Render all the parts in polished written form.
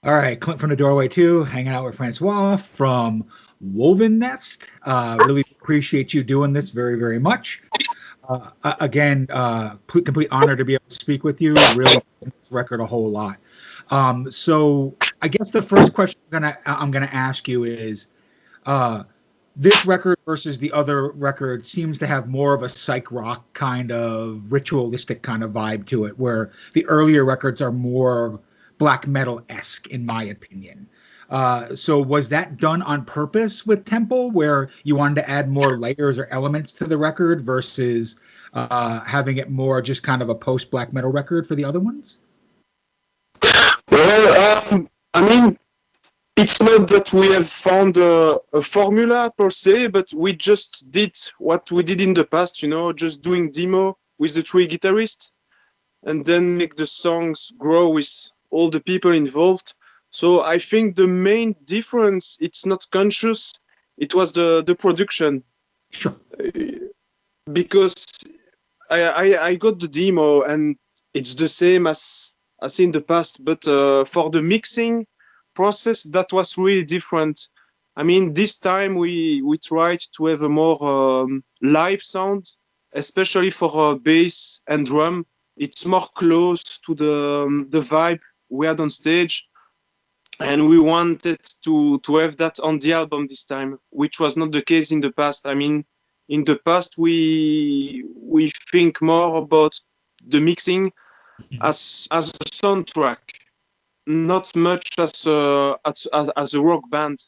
All right, Clint from the doorway too, hanging out with Francois from Wolvennest. Really appreciate you doing this very, very much. Again, complete honor to be able to speak with you. Really, this record a whole lot. So I guess the first question I'm gonna ask you is, uh, this record versus the other record seems to have more of a psych rock kind of ritualistic kind of vibe to it, where the earlier records are more black metal esque, in my opinion. So was that done on purpose with Temple, where you wanted to add more layers or elements to the record versus having it more just kind of a post black metal record for the other ones? I mean, it's not that we have found a formula per se, but we just did what we did in the past, just doing demo with the three guitarists and then make the songs grow with all the people involved. So I think the main difference, it's not conscious, it was the production. Sure. Because I got the demo and it's the same as in the past, but for the mixing process, that was really different. I mean, this time we tried to have a more live sound, especially for bass and drum. It's more close to the vibe we had on stage, and we wanted to have that on the album this time, which was not the case in the past. I mean, in the past we think more about the mixing as a soundtrack, not much as a rock band,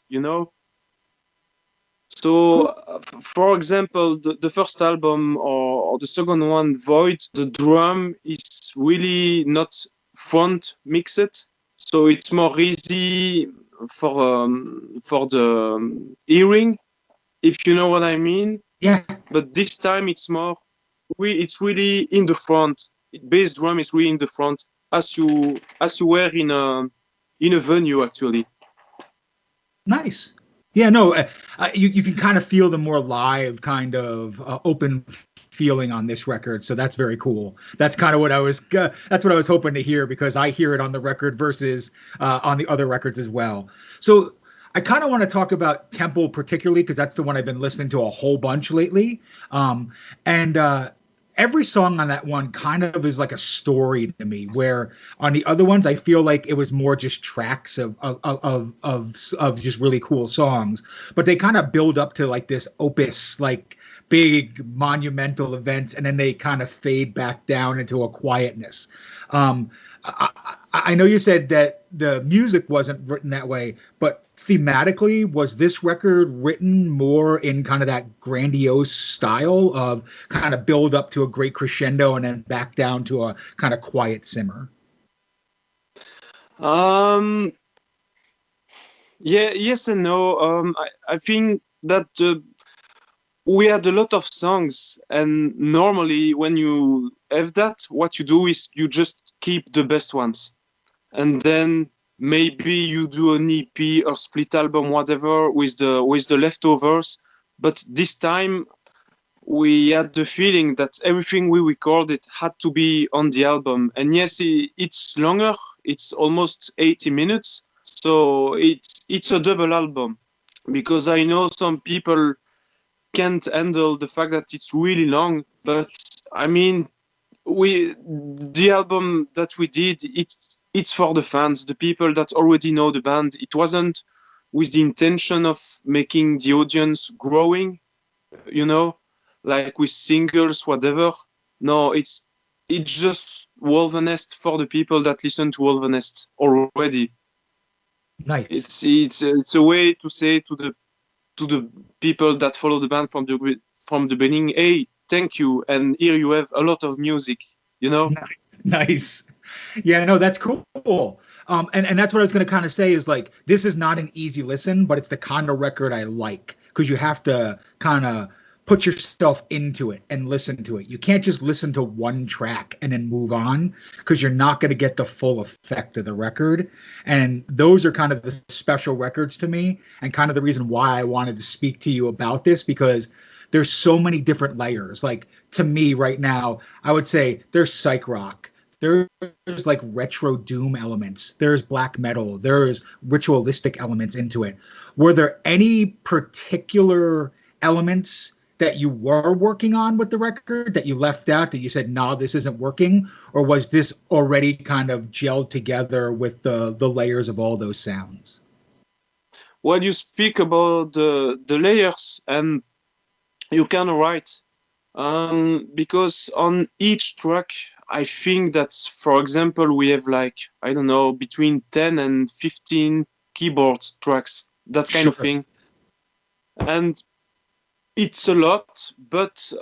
So, Cool. for example, the first album or the second one, Void, the drum is really not front mixed, so it's more easy for the hearing, if you know what I mean. Yeah. But this time it's really in the front. Bass drum is really in the front, as you were in a venue actually. Nice. Yeah, no, you can kind of feel the more live kind of open feeling on this record, so that's very cool. That's kind of what that's what I was hoping to hear because I hear it on the record versus on the other records as well. So I kind of want to talk about Temple particularly because that's the one I've been listening to a whole bunch lately, and every song on that one kind of is like a story to me. Where on the other ones, I feel like it was more just tracks of just really cool songs, but they kind of build up to like this opus, like big monumental events, and then they kind of fade back down into a quietness. Um, I know you said that the music wasn't written that way, but thematically, was this record written more in kind of that grandiose style of kind of build up to a great crescendo and then back down to a kind of quiet simmer? Um, yeah, yes and no. I think that we had a lot of songs, and normally when you have that, what you do is you just keep the best ones, and then maybe you do an EP or split album, whatever, with the leftovers. But this time we had the feeling that everything we recorded had to be on the album. And yes, it's longer. It's almost 80 minutes. So it's a double album, because I know some people can't handle the fact that it's really long. But I mean, the album that we did, it's for the fans, the people that already know the band. It wasn't with the intention of making the audience growing, you know, like with singles, whatever. No, it's just Wolvennest for the people that listen to Wolvennest already. Nice. It's a way to say to the people that follow the band from the beginning, hey, thank you, and here you have a lot of music, you know. Nice. Yeah, no, that's cool. And that's what I was going to kind of say is like, this is not an easy listen, but it's the kind of record I like because you have to kind of put yourself into it and listen to it. You can't just listen to one track and then move on because you're not going to get the full effect of the record. And those are kind of the special records to me and kind of the reason why I wanted to speak to you about this because there's so many different layers. Like to me right now, I would say there's psych rock, there's like retro doom elements, there's black metal, there's ritualistic elements into it. Were there any particular elements that you were working on with the record that you left out that you said, nah, this isn't working? Or was this already kind of gelled together with the layers of all those sounds? When you speak about the layers, and you can write, because on each track, I think that, for example, we have like, I don't know, between 10 and 15 keyboard tracks, that kind of Sure. thing. And it's a lot, but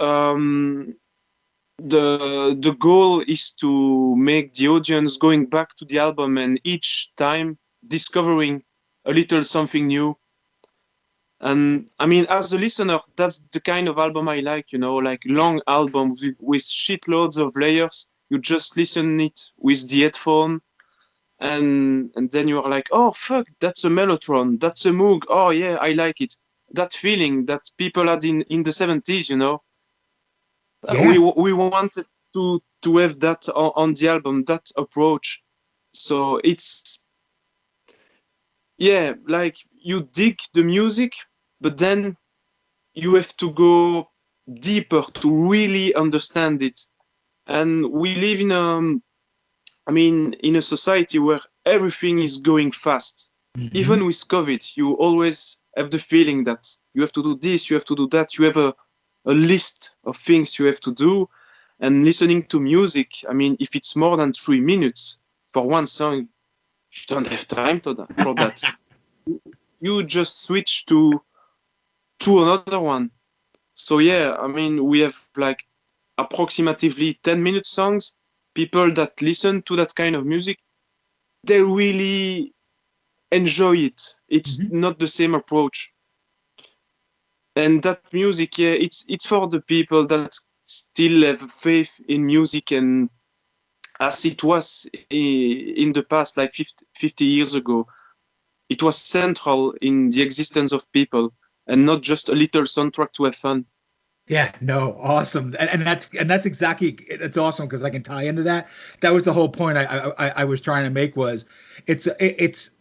the goal is to make the audience going back to the album and each time discovering a little something new. And I mean, as a listener, that's the kind of album I like, like long albums with shitloads of layers. You just listen it with the headphone, and then you are like, oh fuck, that's a mellotron, that's a moog. Oh yeah, I like it. That feeling that people had in the 70s, Yeah. we wanted to have that on the album, that approach. So it's, yeah, like you dig the music, but then you have to go deeper to really understand it. And we live in a society where everything is going fast. Hmm. Even with COVID, you always have the feeling that you have to do this, you have to do that. You have a list of things you have to do. And listening to music, I mean, if it's more than 3 minutes for one song, you don't have time for that. You just switch to another one. So yeah, I mean, we have like approximately 10-minute songs. People that listen to that kind of music, they really enjoy it. It's Hmm. not the same approach. And that music, yeah, it's for the people that still have faith in music, and as it was in the past, like 50 years ago, it was central in the existence of people and not just a little soundtrack to have fun. Yeah, no, awesome, and that's exactly it's awesome because I can tie into that. That was the whole point I was trying to make was it's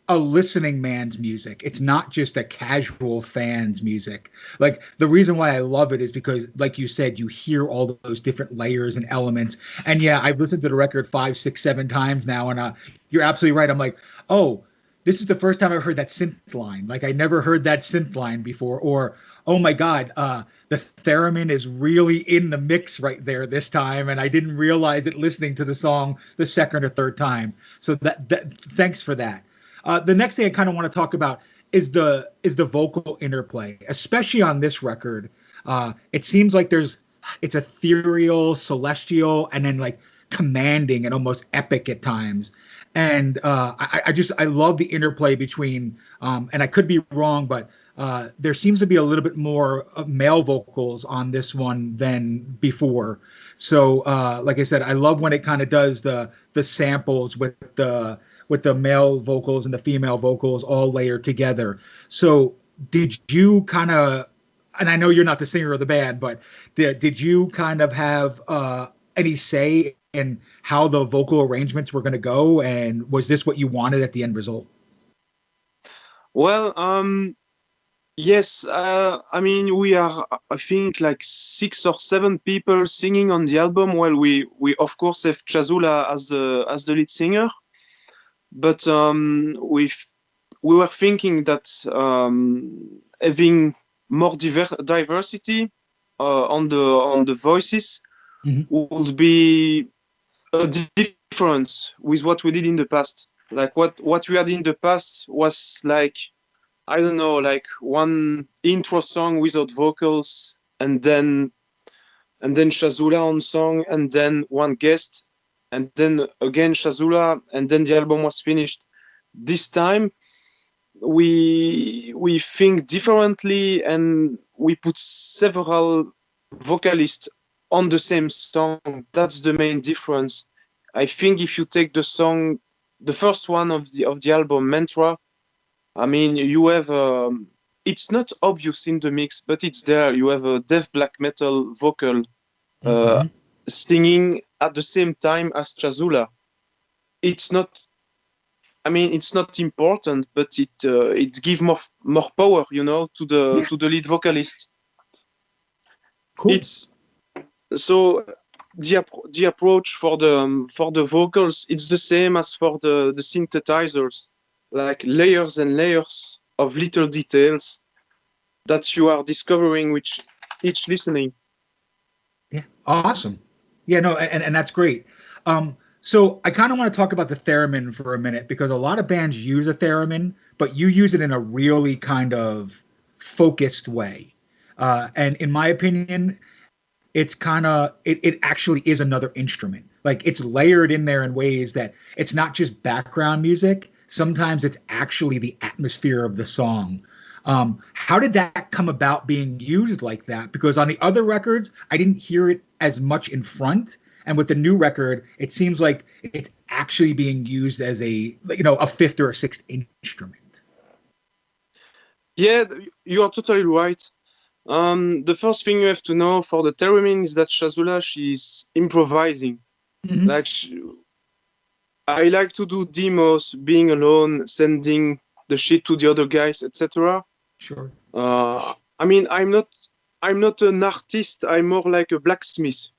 a listening man's music. It's not just a casual fan's music. Like the reason why I love it is because, like you said, you hear all those different layers and elements. And yeah, I've listened to the record five, six, 7 times now, and you're absolutely right. I'm like, oh, this is the first time I've heard that synth line. Like I never heard that synth line before, or oh my God, the theremin is really in the mix right there this time, and I didn't realize it listening to the song the second or third time. So that thanks for that. The next thing I kind of want to talk about is the vocal interplay, especially on this record. It seems like it's ethereal, celestial, and then like commanding and almost epic at times. And I love the interplay between and I could be wrong, but there seems to be a little bit more male vocals on this one than before. So, like I said, I love when it kind of does the samples with the male vocals and the female vocals all layered together. So, did you kind of, and I know you're not the singer of the band, but did you kind of have any say in how the vocal arrangements were going to go, and was this what you wanted at the end result? Well, yes, I mean, we are, I think, like 6 or 7 people singing on the album. Well, we of course have Chazula as the lead singer, but we were thinking that having more diversity on the voices Hmm. would be a difference with what we did in the past. Like what we had in the past was like, I don't know, like one intro song without vocals, and then Shazula on song, and then one guest, and then again Shazula, and then the album was finished. This time we think differently, and we put several vocalists on the same song. That's the main difference. I think if you take the song, the first one of the album, Mantra, I mean, you have it's not obvious in the mix, but it's there. You have a death black metal vocal uh, Hmm. singing at the same time as Chazula. It's not. I mean, it's not important, but it gives more power, to the Yeah, to the lead vocalist. cool. It's so the approach for the vocals. It's the same as for the synthesizers, like layers and layers of little details that you are discovering with each listening. Yeah, awesome. Yeah, no, and that's great. So I kind of want to talk about the theremin for a minute because a lot of bands use a theremin, but you use it in a really kind of focused way. And in my opinion, it actually is another instrument. Like it's layered in there in ways that it's not just background music. Sometimes it's actually the atmosphere of the song. How did that come about being used like that? Because on the other records, I didn't hear it as much in front. And with the new record, it seems like it's actually being used as a fifth or a sixth instrument. Yeah, you are totally right. The first thing you have to know for the theremin is that Shazula, she's improvising. Mm-hmm. Like I like to do demos, being alone, sending the shit to the other guys, etc. Sure. I mean, I'm not an artist. I'm more like a blacksmith.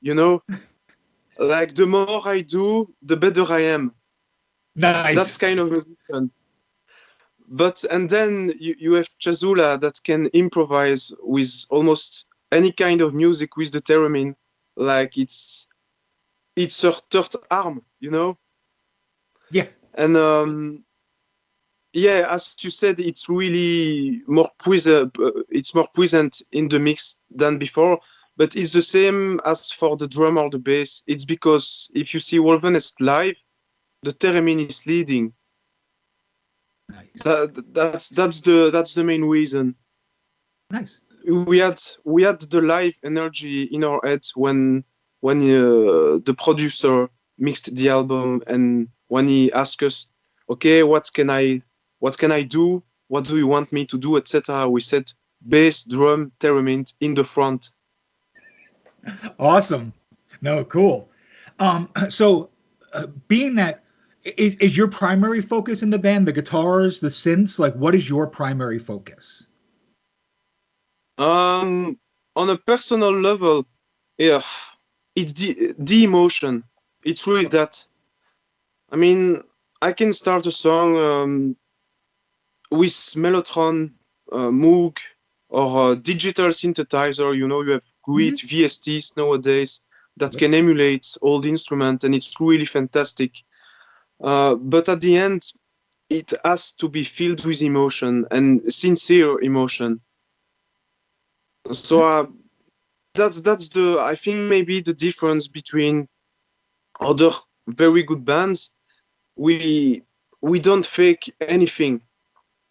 Like the more I do, the better I am. That's Nice. kind of musician. But and then you have Chazula that can improvise with almost any kind of music with the theremin. Like it's her third arm. Yeah. And yeah, as you said, it's really more present. It's more present in the mix than before. But it's the same as for the drum or the bass. It's because if you see Wolvennest live, the theremin is leading. Nice. That's the main reason. Nice. We had the live energy in our heads when the producer mixed the album and when he asked us, okay, what can I do? What do you want me to do, etc. We said bass, drum, theremin in the front. Awesome. No, cool. So being that is your primary focus in the band, the guitars, the synths, like what is your primary focus? On a personal level, yeah, it's the emotion. It's really that. I mean, I can start a song with Mellotron, Moog, or a digital synthesizer. You have great Mhm. VSTs nowadays that Yep. can emulate old instruments, and it's really fantastic. But at the end, it has to be filled with emotion and sincere emotion. So that's the I think maybe the difference between other very good bands. We we don't fake anything.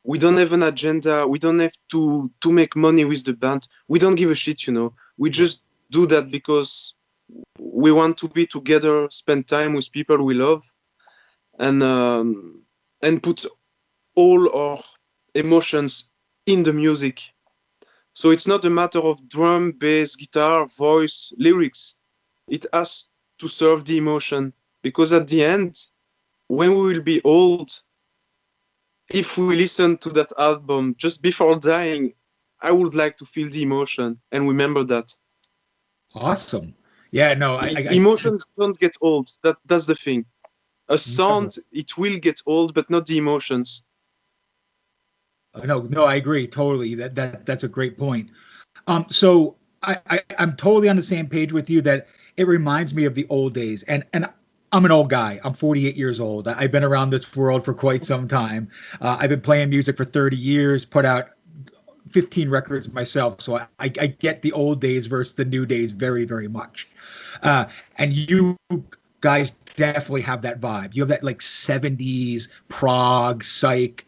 We don't have an agenda. We don't have to make money with the band. We don't give a shit. We Right. just do that because we want to be together, spend time with people we love, and put all our emotions in the music. So it's not a matter of drum, bass, guitar, voice, lyrics. It has to serve the emotion because at the end, when we will be old, if we listen to that album just before dying, I would like to feel the emotion and remember that. Awesome. Yeah, no, Emotions don't get old. That's the thing. A never. sound, it will get old, but not the emotions. No, no, I agree totally. That's a great point. So I'm totally on the same page with you that it reminds me of the old days. And I'm an old guy. I'm 48 years old. I've been around this world for quite some time. I've been playing music for 30 years, put out 15 records myself. So I get the old days versus the new days very, very much. And you guys definitely have that vibe. You have that like 70s prog, psych,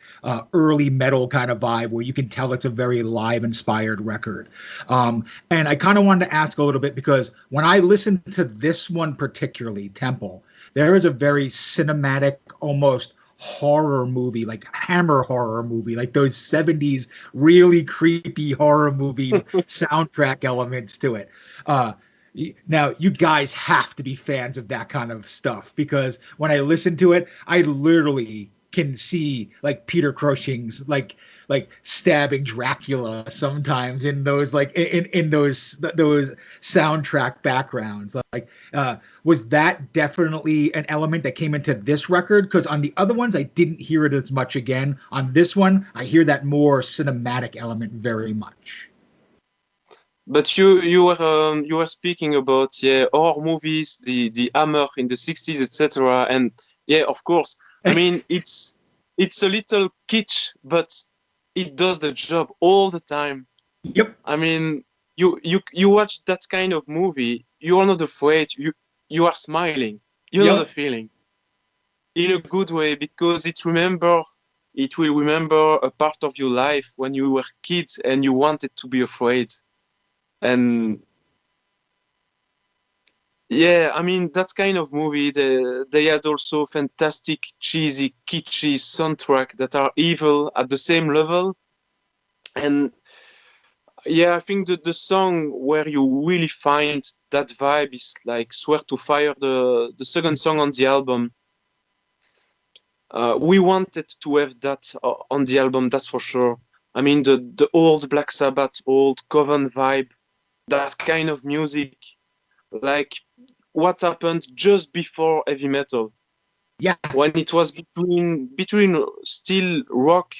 early metal kind of vibe where you can tell it's a very live inspired record. And I kind of wanted to ask a little bit because when I listened to this one particularly, Temple, there is a very cinematic, almost horror movie, like Hammer horror movie, like those 70s really creepy horror movie soundtrack elements to it. Uh, Now, you guys have to be fans of that kind of stuff because when I listen to it, I literally can see like Peter Cushing's like stabbing Dracula sometimes in those like in those soundtrack backgrounds. Like, was that definitely an element that came into this record? Because on the other ones, I didn't hear it as much. Again, on this one, I hear that more cinematic element very much. But you were speaking about horror movies, the Hammer in the 60s, etc. And yeah, of course. I mean, it's a little kitsch, but it does the job all the time. Yep. I mean, you watch that kind of movie, you are not afraid. You are smiling. You know the Yep. feeling in a good way because it will remember a part of your life when you were kids and you wanted to be afraid. And yeah, I mean that kind of movie. They had also fantastic, cheesy, kitschy soundtrack that are evil at the same level. And yeah, I think the song where you really find that vibe is like "Swear to Fire," the second song on the album. We wanted to have that on the album, that's for sure. I mean the old Black Sabbath, old Coven vibe, that kind of music, like what happened just before heavy metal Yeah. when it was between still rock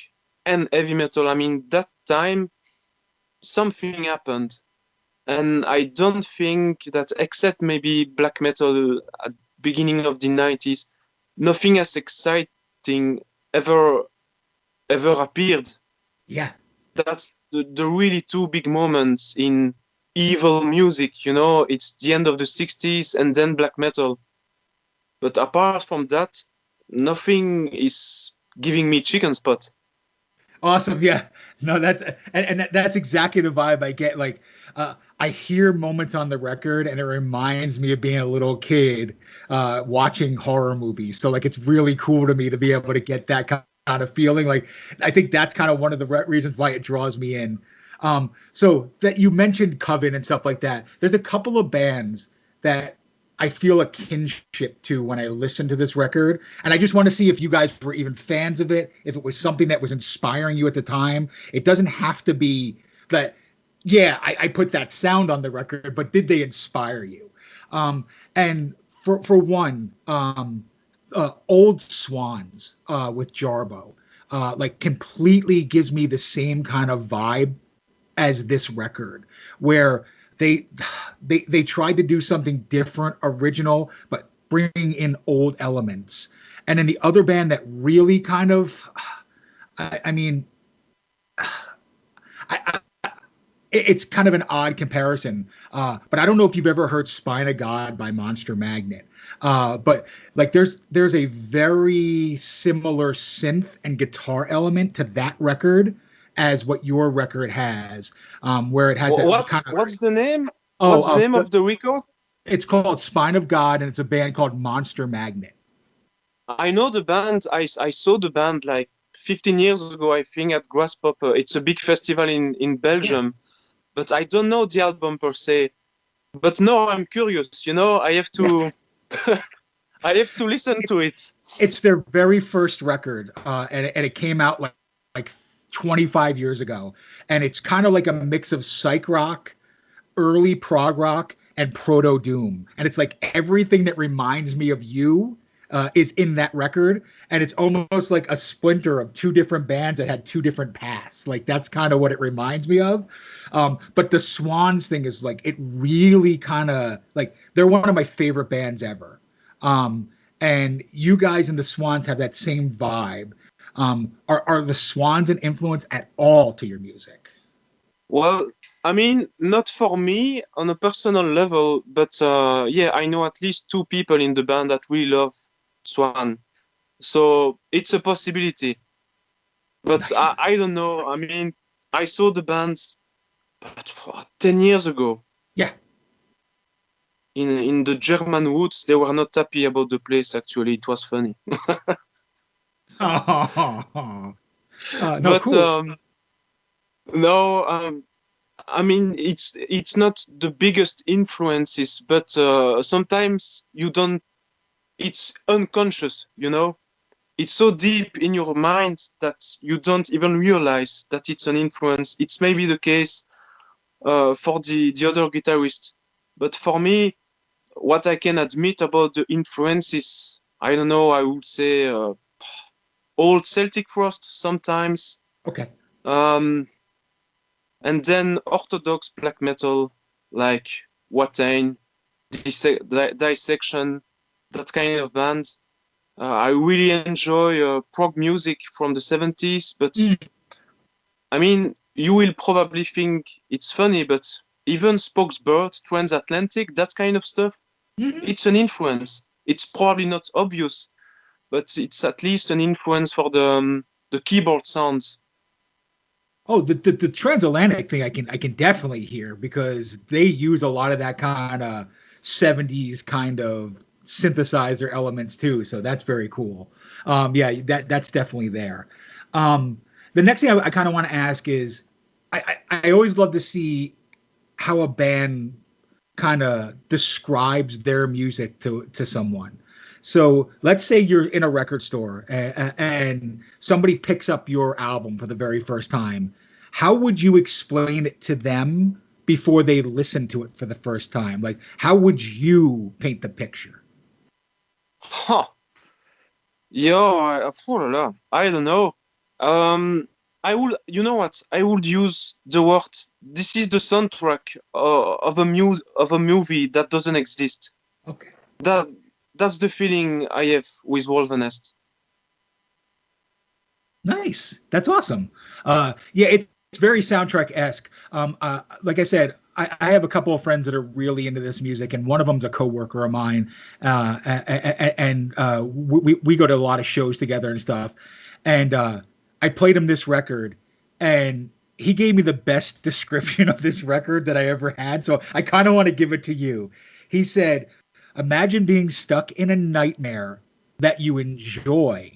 and heavy metal. I mean that time something happened, and I don't think that except maybe black metal at beginning of the 90s, nothing as exciting ever ever appeared. Yeah. That's the really two big moments in evil music, you know. It's the end of the 60s and then black metal. But apart from that, nothing is giving me chicken spot. Awesome. Yeah. No, that's exactly the vibe I get. Like, I hear moments on the record, and it reminds me of being a little kid watching horror movies. So, like, it's really cool to me to be able to get that kind of feeling. Like, I think that's kind of one of the reasons why it draws me in. So that you mentioned Coven and stuff like that. There's a couple of bands that I feel a kinship to when I listen to this record. And I just want to see if you guys were even fans of it, if it was something that was inspiring you at the time. It doesn't have to be that, yeah, I put that sound on the record, but did they inspire you? And for one, Old Swans with Jarbo, like completely gives me the same kind of vibe as this record, where they they tried to do something different, original, but bringing in old elements. And then the other band that really kind of, I mean, I, it's kind of an odd comparison, but I don't know if you've ever heard "Spine of God" by Monster Magnet. But like, there's a very similar synth and guitar element to that record as what your record has, where it has that kind of What's the name? oh, What's the name of the record? it's called Spine of God, and it's a band called Monster Magnet. I know the band. I saw the band like 15 years ago, I think, at Grasshopper. It's a big festival in Yeah, Belgium, but I don't know the album per se. But no, I'm curious. You know, I have yeah. to I have to listen to it. It's their very first record, and it came out like 25 years ago, and it's kind of like a mix of psych rock, early prog rock, and proto doom, and it's like everything that reminds me of you is in that record, and it's almost like a splinter of two different bands that had two different paths. Like, that's kind of what it reminds me of. But the Swans thing is like, it really kind of like, they're one of my favorite bands ever. Um, and you guys and the Swans have that same vibe. Are the Swans an influence at all to your music? Well, I mean, not for me on a personal level, but yeah, I know at least two people in the band that really love Swan. So it's a possibility. But Nice. I don't know. I mean, I saw the band but 10 years ago Yeah. in the German woods. They were not happy about the place, actually. It was funny. Oh, no, But cool. no, I mean, it's not the biggest influences, but sometimes you don't. It's unconscious, you know. It's so deep in your mind that you don't even realize that it's an influence. It's maybe the case for the other guitarists, but for me, what I can admit about the influences, I don't know. I would say old Celtic Frost sometimes, Okay. um, and then orthodox black metal like Watain, Dissection, that kind of band. I really enjoy prog music from the 70s, but Mm. I mean, you will probably think it's funny, but even Spock's Bird, Transatlantic, that kind of stuff, Mhm. it's an influence. It's probably not obvious, but it's at least an influence for the keyboard sounds. Oh, the transatlantic thing I can definitely hear because they use a lot of that kind of 70s kind of synthesizer elements too. So that's very cool. Yeah, that's definitely there. The next thing I kind of want to ask is I always love to see how a band kind of describes their music to someone. So let's say you're in a record store and somebody picks up your album for the very first time. How would you explain it to them before they listen to it for the first time? Like, how would you paint the picture? Huh. Yeah, oh la la, I don't know. Um, I would, you know what? I would use the word. This is the soundtrack of a movie that doesn't exist. Okay. That that's the feeling I have with Wolvennest. Nice. That's awesome. Yeah, it's very soundtrack esque. Like I said, I have a couple of friends that are really into this music, and one of them's a coworker of mine. And we go to a lot of shows together and stuff. And I played him this record, and he gave me the best description of this record that I ever had. So I kind of want to give it to you. He said, "Imagine being stuck in a nightmare that you enjoy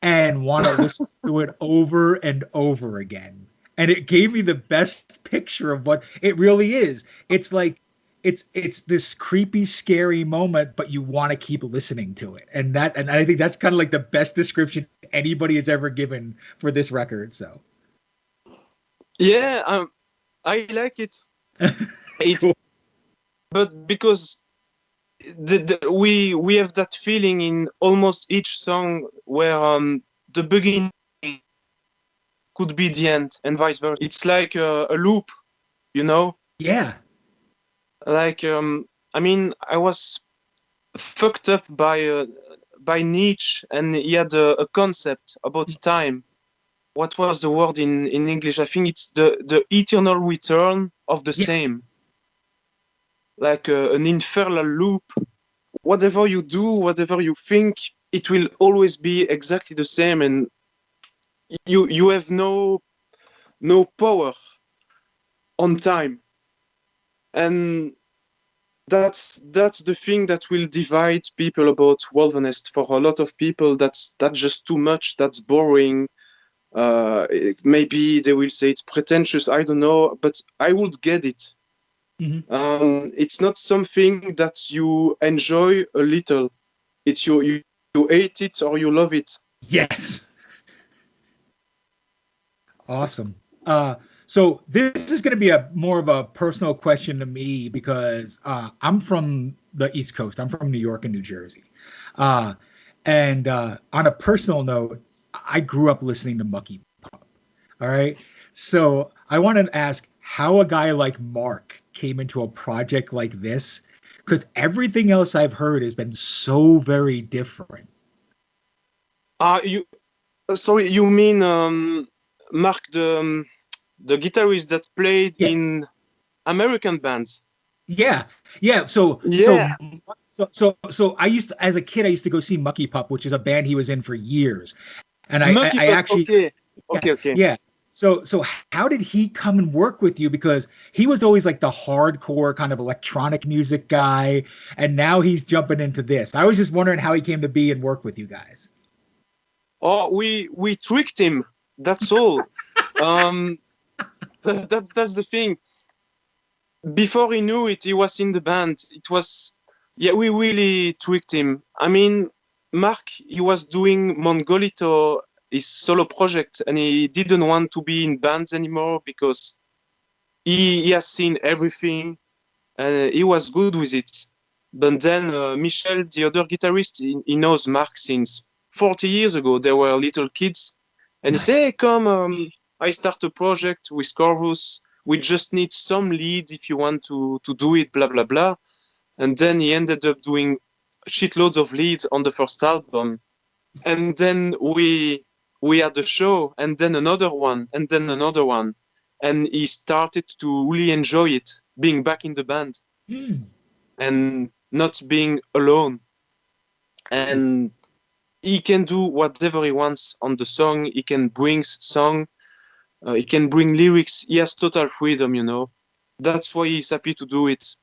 and want to listen to it over and over again." And it gave me the best picture of what it really is. It's like it's this creepy, scary moment, but you want to keep listening to it. And I think that's kind of like the best description anybody has ever given for this record. So Yeah, I like it. It, cool. but because we have that feeling in almost each song where the beginning could be the end and vice versa. It's like a loop, you know. Yeah. Like I mean, I was fucked up by Nietzsche, and he had a concept about time. What was the word in English? I think it's the eternal return of the Yeah. same, like an infernal loop. Whatever you do, whatever you think, it will always be exactly the same, and you have no power on time, and that's the thing that will divide people about Wolvennest. For a lot of people, that's just too much. That's boring. Maybe they will say it's pretentious. I don't know, but I would get it. Mhm. It's not something that you enjoy a little. It's you hate it or you love it. Yes. Awesome. So this is going to be a more of a personal question to me because I'm from the East Coast. I'm from New York and New Jersey. Uh, and on a personal note, I grew up listening to Mucky Pop. All right. So I want to ask how a guy like Mark came into a project like this, because everything else I've heard has been so very different. You sorry, you mean Mark the guitarist that played Yeah. in American bands? Yeah, yeah. Yeah, So I used to, as a kid, I used to go see Mucky Pup, which is a band he was in for years, and Mucky I Puck. actually, Okay, yeah, okay. yeah. So how did he come and work with you? Because he was always like the hardcore kind of electronic music guy, and now he's jumping into this. I was just wondering how he came to be and work with you guys. Oh, we tricked him. That's all. Um, That's the thing. Before he knew it, he was in the band. It was, yeah, we really tricked him. I mean, Mark, he was doing Mongolito, his solo project, and he didn't want to be in bands anymore because he has seen everything and he was good with it. But then Michel, the other guitarist, he knows Mark since 40 years ago. They were little kids. And he said, hey, come, I start a project with Corvus. We just need some lead if you want to do it, blah, blah, blah. And then he ended up doing shitloads of leads on the first album. And then we had a show, and then another one, and then another one. And he started to really enjoy it, being back in the band and not being alone. And he can do whatever he wants on the song. He can bring song. He can bring lyrics. He has total freedom, you know. That's why he's happy to do it.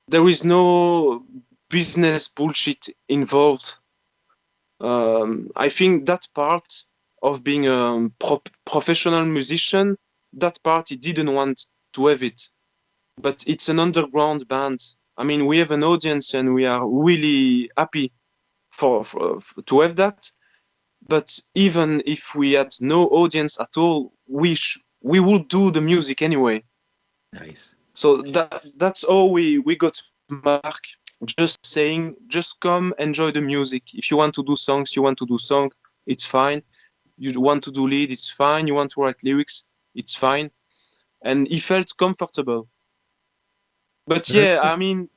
There is no business bullshit involved. I think that part of being a professional musician, that part he didn't want to have it. But it's an underground band. I mean, we have an audience and we are really happy to have that. But even if we had no audience at all, we would do the music anyway. Nice. So that's how we got Mark. Just saying, just come enjoy the music. If you want to do songs, you want to do song, it's fine. You want to do lead, it's fine. You want to write lyrics, it's fine. And he felt comfortable. But yeah, I mean,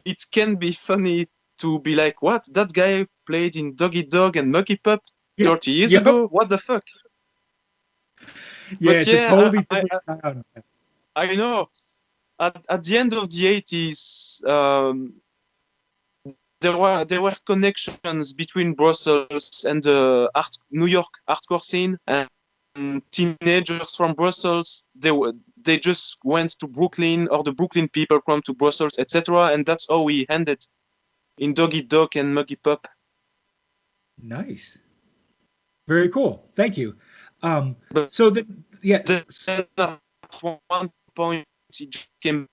it can be funny to be like, what? That guy played in Doggy Dog and Monkey Pup 30 years ago? What the fuck? Yeah, but it's yeah, a totally different sound. I know. At the end of the 80s, there were connections between Brussels and the New York hardcore scene, and teenagers from Brussels they just went to Brooklyn, or the Brooklyn people come to Brussels, etc. And that's how we ended in Doggy Dog and Muggy Pup. Nice, very cool. Thank you. But so the yeah. then at one point he just came.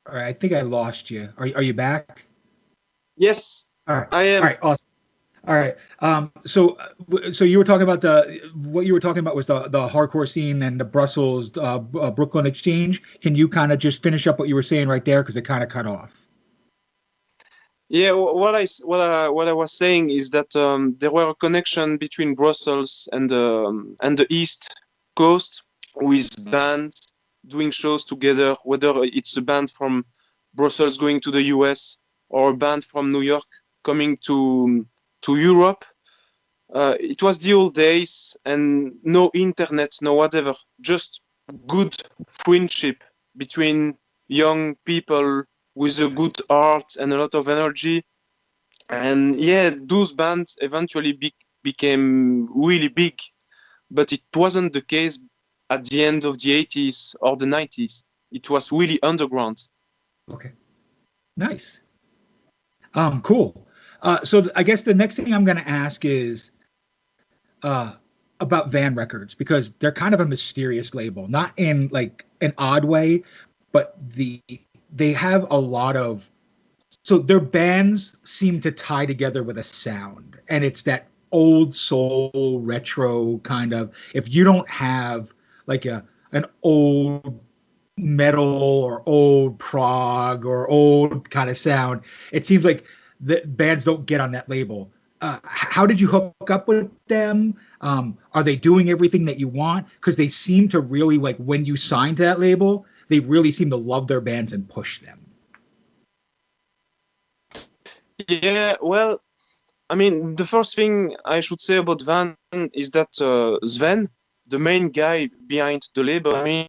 All right, I think I lost you. Are you back? Yes, All right. I am. All right. Awesome. All right. So you were talking about what you were talking about was the hardcore scene and the Brussels Brooklyn exchange. Can you kind of just finish up what you were saying right there, because it kind of cut off? Yeah, what I was saying is that there were a connection between Brussels and the East Coast, with bands doing shows together, whether it's a band from Brussels going to the US or a band from New York coming to Europe. It was the old days, and no internet, no whatever, just good friendship between young people with a good heart and a lot of energy. And yeah, those bands eventually became really big, but it wasn't the case at the end of the 80s or the 90s. It was really underground. Okay. Nice. Cool. I guess the next thing I'm going to ask is uh, about Van Records, because they're kind of a mysterious label, not in like an odd way, but they have a lot of, so their bands seem to tie together with a sound, and it's that old soul retro kind of. If you don't have like an old metal or old prog or old kind of sound, it seems like the bands don't get on that label. How did you hook up with them? Are they doing everything that you want? Because they seem to really, like, when you signed to that label, they really seem to love their bands and push them. Yeah, well, I mean, the first thing I should say about Van is that Sven, the main guy behind the label, I mean,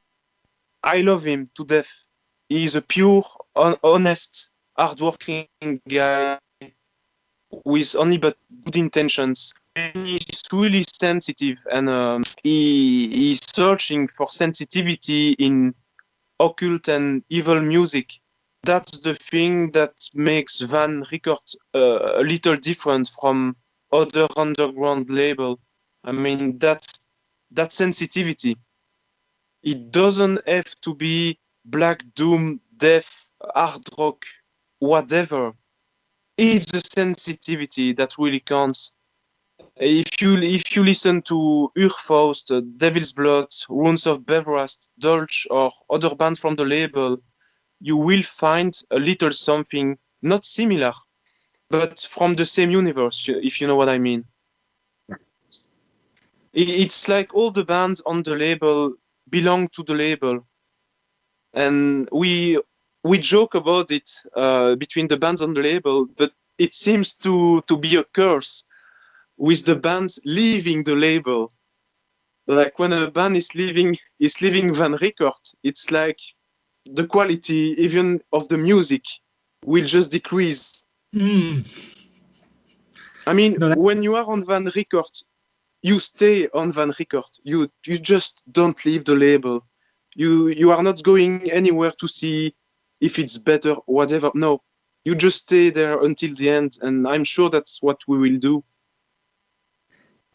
I love him to death. He's a pure, honest, hardworking guy with only but good intentions. He's really sensitive, and he's searching for sensitivity in occult and evil music. That's the thing that makes Van Records a little different from other underground label. I mean, that sensitivity. It doesn't have to be black doom, death, hard rock, whatever. It's the sensitivity that really counts. If you listen to Urfaust, Devil's Blood, Wounds of Beverast, Dolch, or other bands from the label, you will find a little something not similar, but from the same universe, if you know what I mean. It's like all the bands on the label belong to the label, and we joke about it between the bands on the label, but it seems to be a curse with the bands leaving the label. Like when a band is leaving Van Record, it's like the quality even of the music will just decrease. Mm. I mean, No, that, when you are on Van Record, you stay on Van Record. You just don't leave the label. You are not going anywhere to see if it's better or whatever. No, you just stay there until the end, and I'm sure that's what we will do.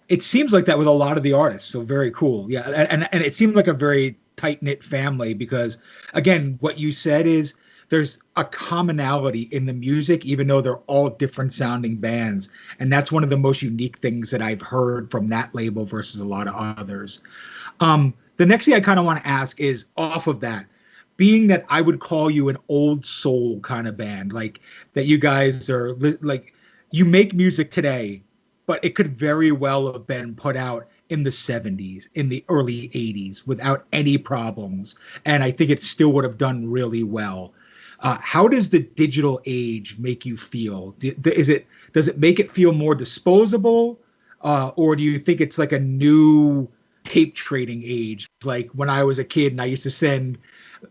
it seems like that with a lot of the artists. So very cool. Yeah, and it seemed like a very tight knit family because again, what you said is there's a commonality in the music, even though they're all different sounding bands, and that's one of the most unique things that I've heard from that label versus a lot of others. The next thing I kind of want to ask is off of that, being that I would call you an old soul kind of band, like that you guys are like you make music today, but it could very well have been put out in the 70s, in the early 80s without any problems. And I think it still would have done really well. How does the digital age make you feel? Does it make it feel more disposable, or do you think it's like a new tape trading age? Like when I was a kid and I used to send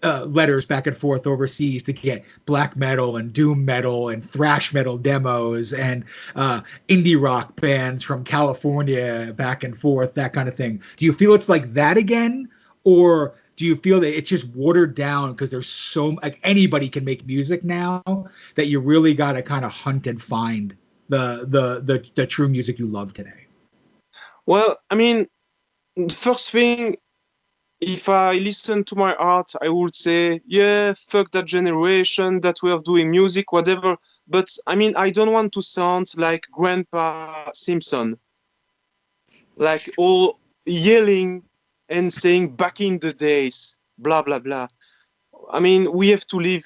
letters back and forth overseas to get black metal and doom metal and thrash metal demos and indie rock bands from California back and forth, that kind of thing. Do you feel it's like that again, or do you feel that it's just watered down because there's so like anybody can make music now that you really got to kind of hunt and find the true music you love today? Well, I mean, the first thing, if I listen to my art, I would say, yeah, fuck that generation, that way of doing music, whatever. But I mean, I don't want to sound like Grandpa Simpson, like all yelling and saying back in the days, blah blah blah. I mean, we have to live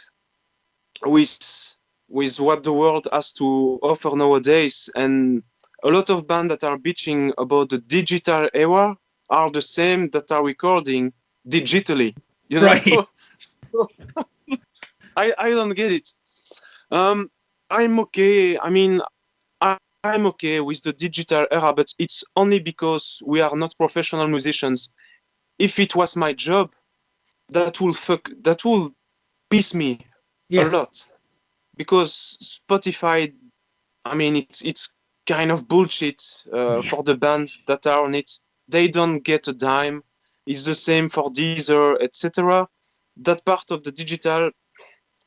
with what the world has to offer nowadays, and a lot of bands that are bitching about the digital era are the same that are recording digitally. You know, Right. I don't get it. Um, I'm okay. I mean, I'm okay with the digital era, but it's only because we are not professional musicians. If it was my job, that will piss me a Yeah. lot, because Spotify, I mean, it's kind of bullshit for the bands that are on it. They don't get a dime. It's the same for Deezer, etc. That part of the digital,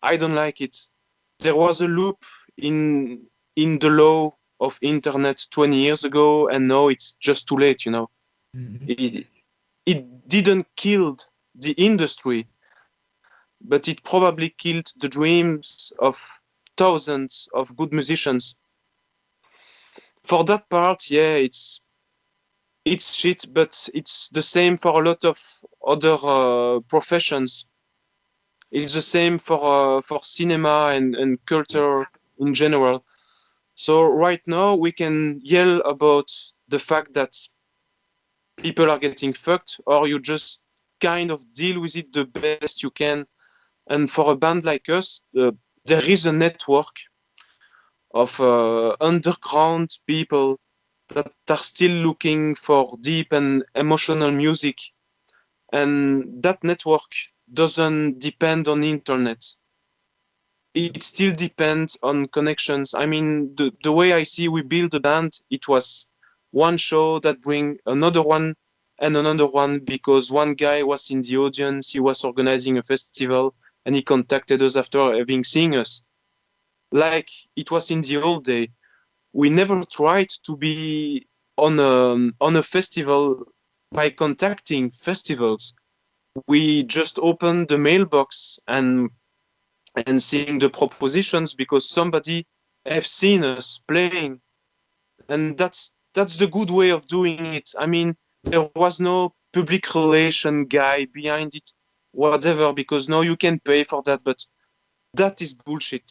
I don't like it. There was a loop in the law of internet 20 years ago, and now it's just too late. Mhm. It it didn't kill the industry, but it probably killed the dreams of thousands of good musicians. For that part, yeah, it's shit, but it's the same for a lot of other professions. It's the same for cinema and culture in general. So right now we can yell about the fact that people are getting fucked, or you just kind of deal with it the best you can. And for a band like us, there is a network of underground people that are still looking for deep and emotional music, and that network doesn't depend on the internet. It still depends on connections. I mean, the way I see we build a band, it was one show that bring another one and another one, because one guy was in the audience, he was organizing a festival, and he contacted us after having seen us, like it was in the old day. we never tried to be on a festival by contacting festivals. We just opened the mailbox and seeing the propositions because somebody have seen us playing, and that's the good way of doing it. I mean, there was no public relation guy behind it, whatever, because now you can pay for that, but that is bullshit.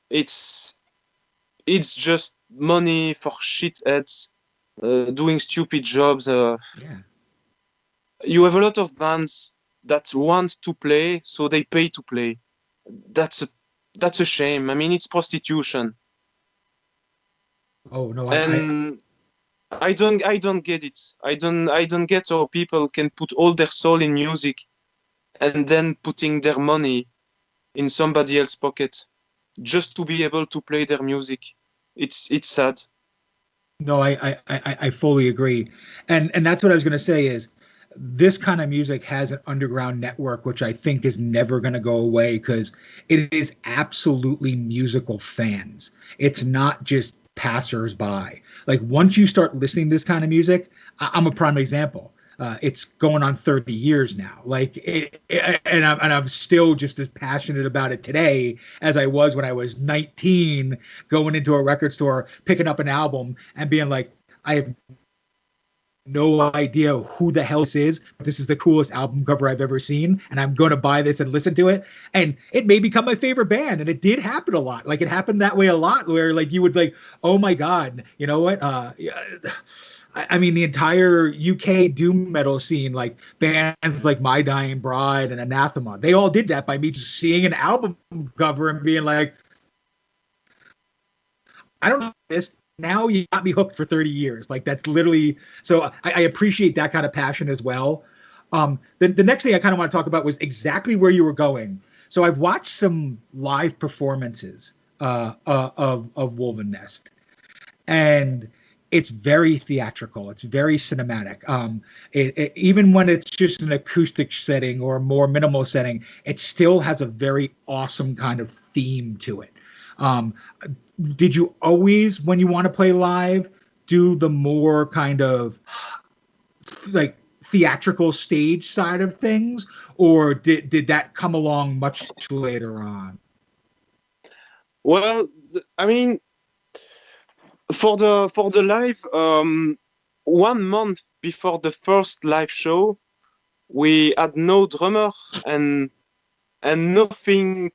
It's it's just money for shitheads doing stupid jobs. Yeah. You have a lot of bands that want to play, so they pay to play. That's a that's a shame. I mean, it's prostitution, Oh no, I and I don't get it. I don't get how people can put all their soul in music and then putting their money in somebody else's pocket just to be able to play their music. It's sad. no, I fully agree, and that's what I was going to say is this kind of music has an underground network, which I think is never going to go away because it is absolutely musical fans. It's not just passersby. Like once you start listening to this kind of music, I'm a prime example. It's going on 30 years now. And I'm still just as passionate about it today as I was when I was 19, going into a record store, picking up an album, and being like, I have no idea who the hell this is. This is the coolest album cover I've ever seen, and I'm going to buy this and listen to it. And it may become my favorite band, and it did happen a lot. Like it happened that way a lot, where like you would like, oh my god, you know what? I mean, the entire UK doom metal scene, like bands like My Dying Bride and Anathema, they all did that by me just seeing an album cover and being like, I don't know this. Now you got me hooked for 30 years. Like that's literally so I appreciate that kind of passion as well. The next thing I kind of want to talk about was exactly where you were going. So I've watched some live performances of Wolvennest, and it's very theatrical. It's very cinematic. Even when it's just an acoustic setting or a more minimal setting, it still has a very awesome kind of theme to it. Um, did you always, when you want to play live, do the more kind of like theatrical stage side of things, or did that come along much later on? Well, I mean, for the live, 1 month before the first live show, we had no drummer and nothing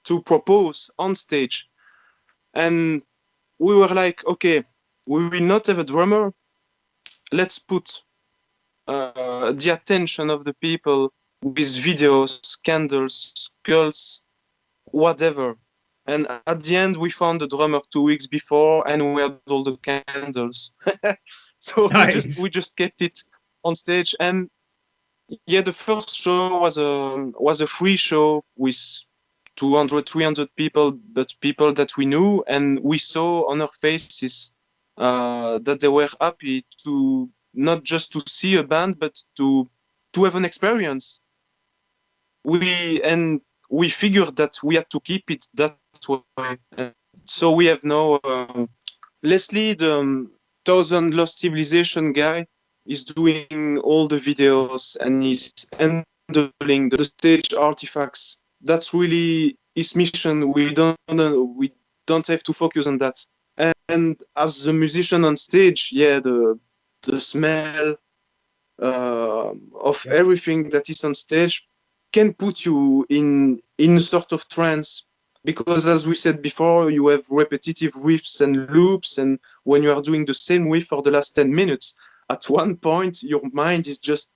to propose on stage, and we were like, okay, we will not have a drummer. Let's put the attention of the people with videos, candles, skulls, whatever. And at the end, we found the drummer 2 weeks before, and we had all the candles. So we just Nice. we just kept it on stage. And yeah, the first show was a free show with 200, 300 people, but people that we knew, and we saw on their faces that they were happy to not just to see a band, but to have an experience. We figured that we had to keep it that way. And so we have now Leslie, the Thousand Lost Civilization guy, is doing all the videos and he's handling the stage artifacts. That's really his mission. We don't have to focus on that. And as a musician on stage, yeah, the smell of Yep. everything that is on stage can put you in a sort of trance, because as we said before, you have repetitive riffs and loops, and when you are doing the same riff for the last 10 minutes, at one point your mind is just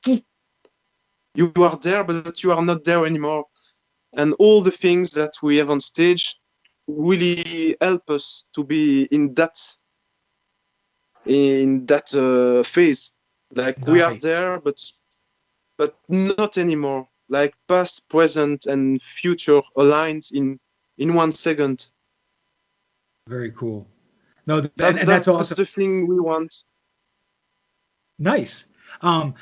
you are there but you are not there anymore. And all the things that we have on stage really help us to be in that phase, like we are Nice. there but not anymore. Like past, present, and future aligned in 1 second. Very cool. No, That and that's that's awesome. the thing we want. Nice. And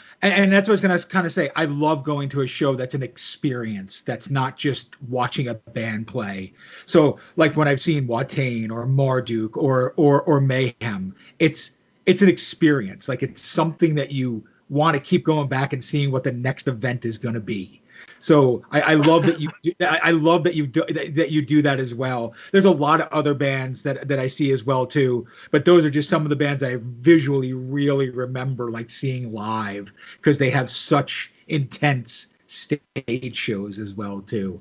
that's what I was going to kind of say. I love going to a show that's an experience, that's not just watching a band play. So, like when I've seen Watain or Marduk or Mayhem, it's an experience. Like it's something that you want to keep going back and seeing what the next event is going to be. So I love that you do, I love that that you do that as well. There's a lot of other bands that I see as well too, but those are just some of the bands I visually really remember like seeing live because they have such intense stage shows as well too.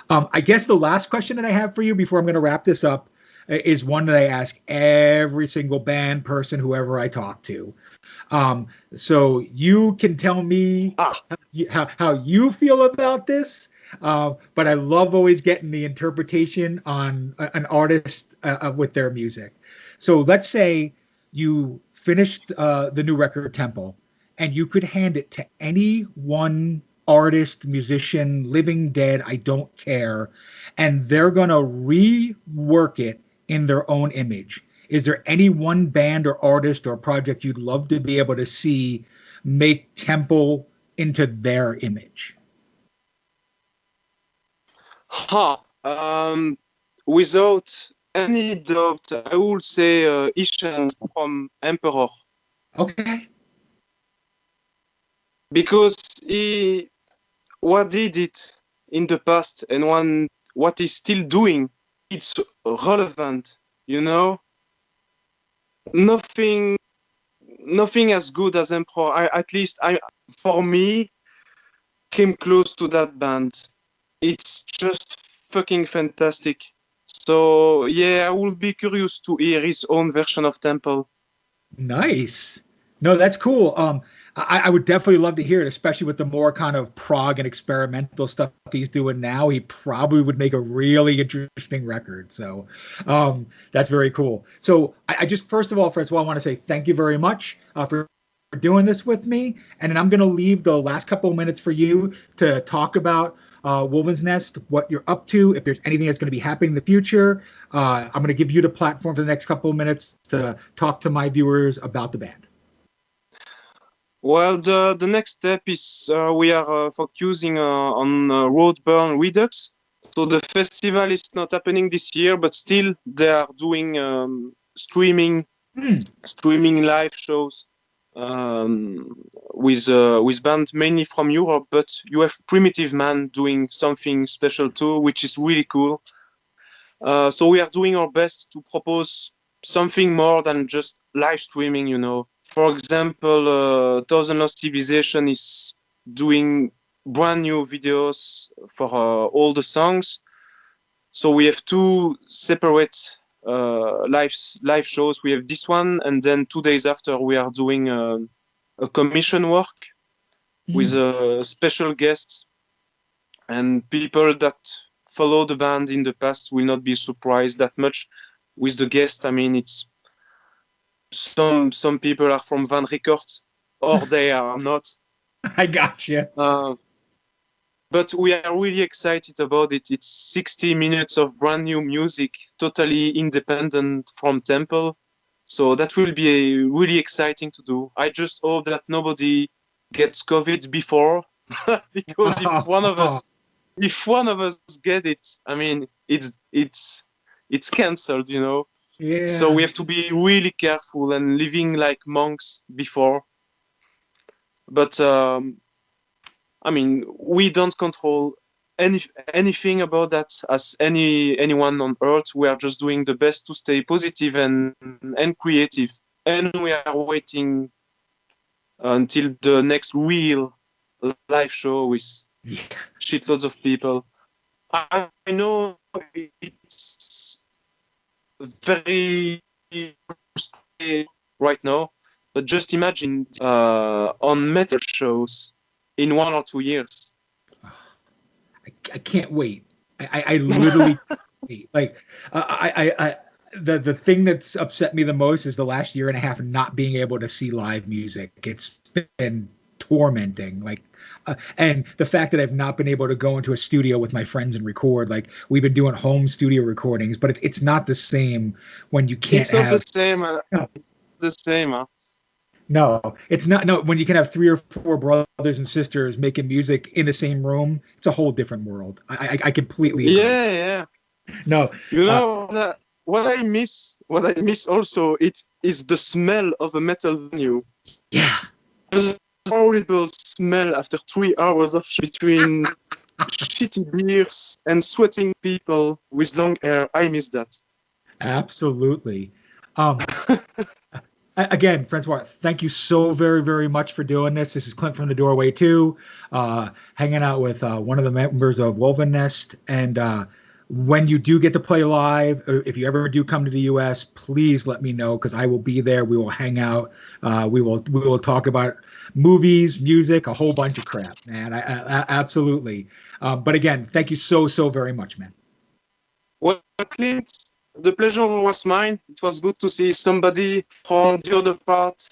I guess the last question that I have for you before I'm going to wrap this up is one that I ask every single band person whoever I talk to. So you can tell me Ah, how you feel about this, but I love always getting the interpretation on an artist with their music. So let's say you finished the new record Temple, and you could hand it to any one artist, musician, living, dead, I don't care, and they're gonna rework it in their own image. Is there any one band or artist or project you'd love to be able to see make Temple into their image? huh. Without any doubt, I would say Ishan from Emperor Okay. because he what he did in the past and what he's still doing, it's relevant. You know, nothing nothing as good as Emperor. At least for me, came close to that band. It's just fucking fantastic. So yeah, I will be curious to hear his own version of Temple. Nice. No, that's cool. I would definitely love to hear it, especially with the more kind of prog and experimental stuff he's doing now. He probably would make a really interesting record. So that's very cool. So I just, first of all, Francois, I want to say thank you very much for doing this with me. And then I'm going to leave the last couple of minutes for you to talk about Wolvennest, what you're up to, if there's anything that's going to be happening in the future. I'm going to give you the platform for the next couple of minutes to talk to my viewers about the band. Well, the next step is we are focusing on Roadburn Redux. So the festival is not happening this year, but still they are doing streaming live shows with bands mainly from Europe. But you have Primitive Man doing something special too, which is really cool. So we are doing our best to propose something more than just live streaming, you know. For example, Thousand Lost Civilization is doing brand new videos for all the songs. So we have two separate live shows. We have this one, and then 2 days after we are doing a commission work with special guests, and people that follow the band in the past will not be surprised that much with the guest. I mean, it's some people are from Van Records or they are not. I got you. But we are really excited about it. It's 60 minutes of brand new music, totally independent from Temple. So that will be really exciting to do. I just hope that nobody gets COVID before, because if one of us get it, I mean, it's cancelled, you know. Yeah. So we have to be really careful and living like monks before. But I mean, we don't control anything about that as anyone on Earth. We are just doing the best to stay positive and creative, and we are waiting until the next real live show with shitloads of people. I know it's very right now, but just imagine on metal shows in 1 or 2 years. I can't wait. I literally like the thing that's upset me the most is the last year and a half not being able to see live music. It's been tormenting. Like, and the fact that I've not been able to go into a studio with my friends and record. Like, we've been doing home studio recordings, but it's not the same when you can't. It's not the same. It's the same. Huh? No, it's not. No, when you can have three or four brothers and sisters making music in the same room, it's a whole different world. I completely agree. Yeah, yeah. No, You uh, know what I miss also it is the smell of a metal venue. yeah, There's a horrible smell after 3 hours of between shitty beers and sweating people with long hair. I miss that. absolutely. Um, Again, Francois, thank you so very, very much for doing this. This is Clint from the Doorway too, hanging out with one of the members of Wolvennest. And when you do get to play live, or if you ever do come to the U.S., please let me know because I will be there. We will hang out. We will talk about movies, music, a whole bunch of crap, man. Absolutely. But again, thank you so, so very much, man. Well, Clint, the pleasure was mine. It was good to see somebody from the other part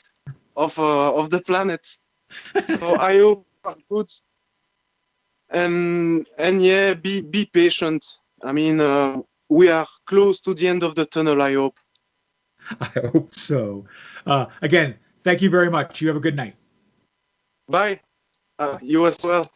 of the planet. So I hope you are good and yeah, be patient. I mean, we are close to the end of the tunnel. I hope. I hope so. Again, thank you very much. You have a good night. Bye. You as well.